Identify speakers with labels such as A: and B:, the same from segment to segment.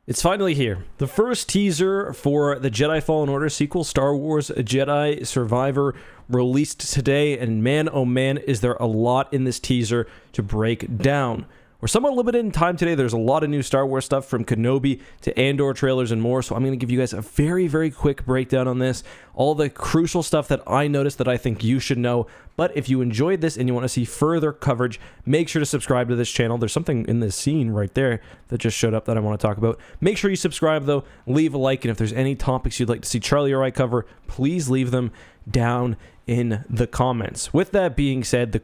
A: It's finally here. The first teaser for the Jedi Fallen Order sequel, Star Wars Jedi Survivor, released today, and man, oh man, is there a lot in this teaser to break down. We're somewhat limited in time today. There's a lot of new Star Wars stuff from Kenobi to Andor trailers and more, so I'm going to give you guys a very, very quick breakdown on this. All the crucial stuff that I noticed that I think you should know. But if you enjoyed this and you want to see further coverage, make sure to subscribe to this channel. There's something in this scene right there that just showed up that I want to talk about. Make sure you subscribe, though. Leave a like, and if there's any topics you'd like to see Charlie or I cover, please leave them down in the comments. With that being said, the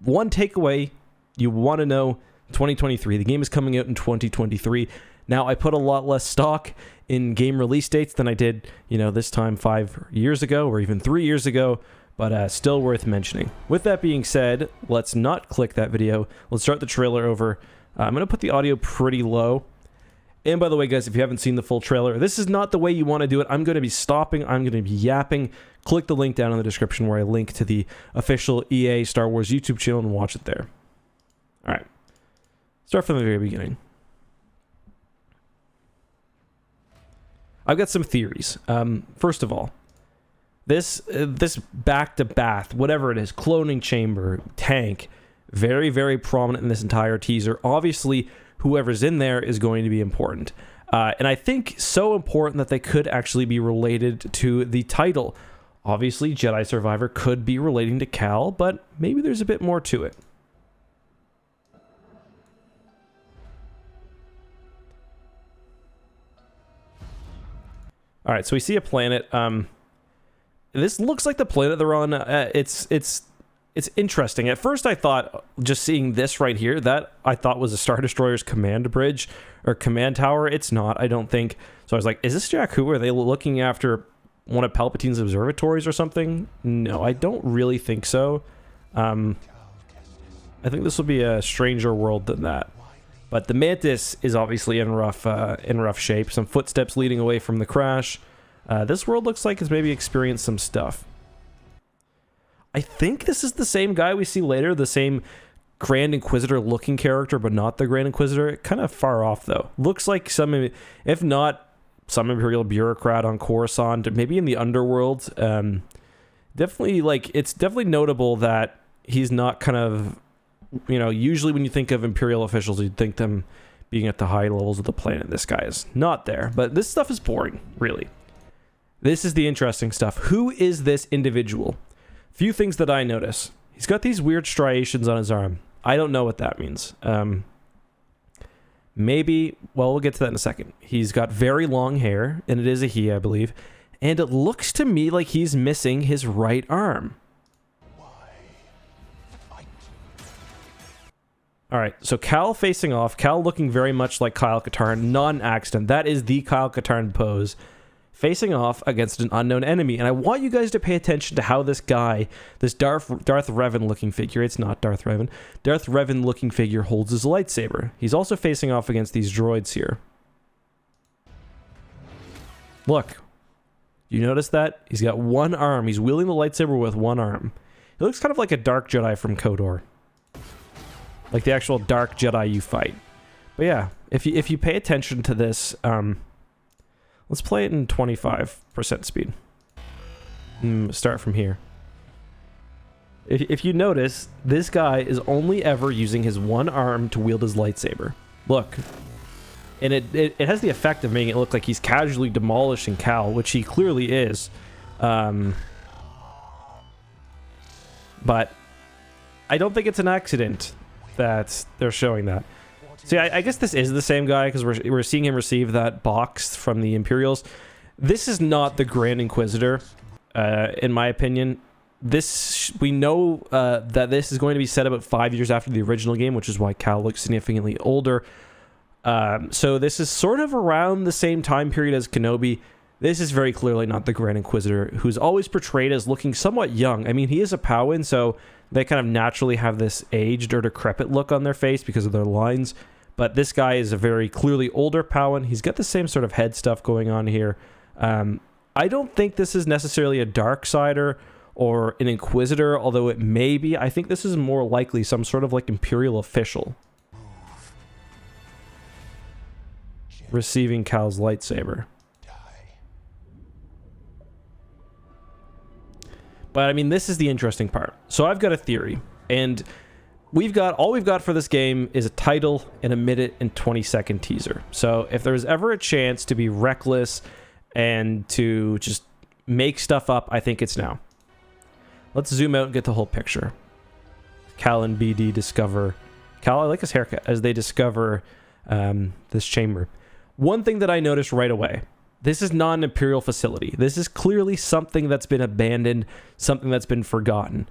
A: one takeaway you want to know: 2023. The game is coming out in 2023. Now, I put a lot less stock in game release dates than I did, this time 5 years ago or even 3 years ago, but still worth mentioning. With that being said, let's not click that video. Let's start the trailer over. I'm going to put the audio pretty low. And by the way, guys, if you haven't seen the full trailer, this is not the way you want to do it. I'm going to be stopping. I'm going to be yapping. Click the link down in the description where I link to the official EA Star Wars YouTube channel and watch it there. All right. Start from the very beginning. I've got some theories. First of all, this back-to-bath, whatever it is, cloning chamber, tank, very, very prominent in this entire teaser. Obviously, whoever's in there is going to be important. And I think so important that they could actually be related to the title. Obviously, Jedi Survivor could be relating to Cal, but maybe there's a bit more to it. All right, so we see a planet. This looks like the planet they're on. It's interesting. At first, I thought, just seeing this right here, that I thought was a Star Destroyer's command bridge or command tower. It's not, I don't think. So I was like, is this Jakku? Are they looking after one of Palpatine's observatories or something? No, I don't really think so. I think this will be a stranger world than that. But the Mantis is obviously in rough shape. Some footsteps leading away from the crash. This world looks like it's maybe experienced some stuff. I think this is the same guy we see later, the same Grand Inquisitor looking character, but not the Grand Inquisitor. Kind of far off, though. Looks like some, if not some Imperial bureaucrat on Coruscant, maybe in the underworld. Definitely, it's definitely notable that he's not kind of... usually when you think of Imperial officials, you'd think them being at the high levels of the planet. This guy is not there. But this stuff is boring, really. This is the interesting stuff. Who is this individual? Few things that I notice. He's got these weird striations on his arm. I don't know what that means. Maybe, well, we'll get to that in a second. He's got very long hair, and it is a he, I believe. And it looks to me like he's missing his right arm. All right, so Cal facing off. Cal looking very much like Kyle Katarn, not an accident. That is the Kyle Katarn pose. Facing off against an unknown enemy. And I want you guys to pay attention to how this guy, this Darth Revan looking figure, it's not Darth Revan, Darth Revan looking figure holds his lightsaber. He's also facing off against these droids here. Look, you notice that? He's got one arm. He's wielding the lightsaber with one arm. He looks kind of like a Dark Jedi from KOTOR. Like the actual Dark Jedi you fight. But yeah, if you pay attention to this, let's play it in 25% speed. Start from here. If you notice, this guy is only ever using his one arm to wield his lightsaber. Look. And it has the effect of making it look like he's casually demolishing Cal, which he clearly is. But I don't think it's an accident that they're showing that. See, I guess this is the same guy because we're seeing him receive that box from the Imperials. This is not the Grand Inquisitor, in my opinion. We know that this is going to be set about 5 years after the original game, which is why Cal looks significantly older. So this is sort of around the same time period as Kenobi. This is very clearly not the Grand Inquisitor, who's always portrayed as looking somewhat young. I mean, he is a Powin, so they kind of naturally have this aged or decrepit look on their face because of their lines. But this guy is a very clearly older Powin. He's got the same sort of head stuff going on here. I don't think this is necessarily a Darksider or an Inquisitor, although it may be. I think this is more likely some sort of Imperial official. receiving Cal's lightsaber. But I mean, this is the interesting part. So I've got a theory, and all we've got for this game is a title and a minute and 20-second teaser. So if there's ever a chance to be reckless and to just make stuff up, I think it's now. Let's zoom out and get the whole picture. Cal and BD discover... Cal, I like his haircut, as they discover this chamber. One thing that I noticed right away, this is not an Imperial facility. This is clearly something that's been abandoned, something that's been forgotten.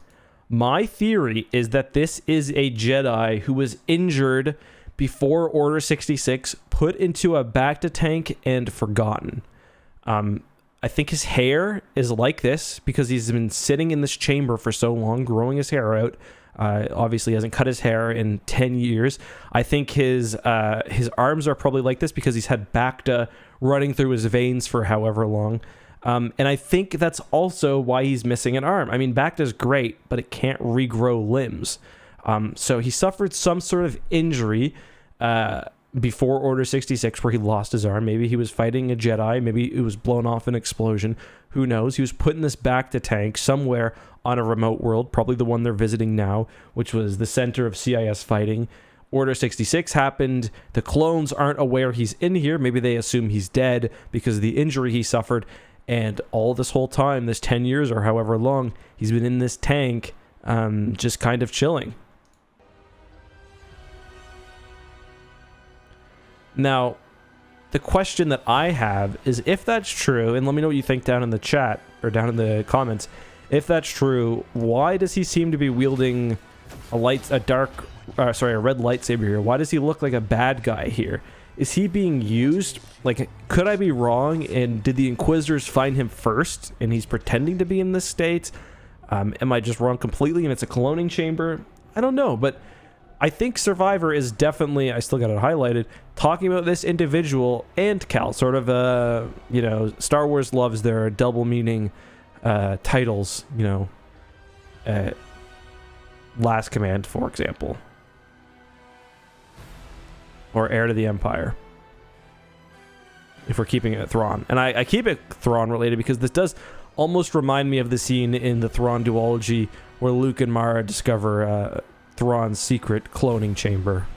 A: My theory is that this is a Jedi who was injured before Order 66, put into a bacta tank, and forgotten. I think his hair is like this because he's been sitting in this chamber for so long, growing his hair out. Obviously, he hasn't cut his hair in 10 years. I think his arms are probably like this because he's had bacta running through his veins for however long. And I think that's also why he's missing an arm. I mean, bacta's great, but it can't regrow limbs. So he suffered some sort of injury before Order 66 where he lost his arm. Maybe he was fighting a Jedi. Maybe it was blown off an explosion. Who knows? He was put in this bacta tank somewhere on a remote world, probably the one they're visiting now, which was the center of CIS fighting. Order 66 happened. The clones aren't aware he's in here. Maybe they assume he's dead because of the injury he suffered. And all this whole time, this 10 years or however long, he's been in this tank, just kind of chilling. Now, the question that I have is, if that's true, and let me know what you think down in the chat, or down in the comments, if that's true, why does he seem to be wielding a red lightsaber here? Why does he look like a bad guy here? Is he being used? Like, could I be wrong? And did the Inquisitors find him first, and he's pretending to be in this state? Am I just wrong completely, and it's a cloning chamber? I don't know, but I think Survivor is definitely, I still got it highlighted, talking about this individual and Cal. Sort of, you know, Star Wars loves their double meaning titles, you know, Last Command, for example. Or Heir to the Empire. If we're keeping it Thrawn. And I keep it Thrawn related because this does almost remind me of the scene in the Thrawn duology where Luke and Mara discover Thrawn's secret cloning chamber.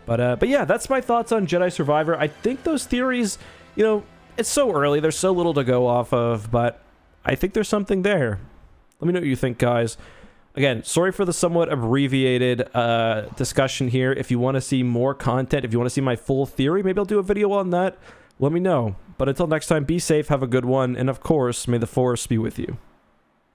A: But yeah, that's my thoughts on Jedi Survivor. I think those theories, you know, it's so early. There's so little to go off of, but I think there's something there. Let me know what you think, guys. Again, sorry for the somewhat abbreviated discussion here. If you want to see more content, if you want to see my full theory, maybe I'll do a video on that. Let me know. But until next time, be safe, have a good one, and of course, may the Force be with you.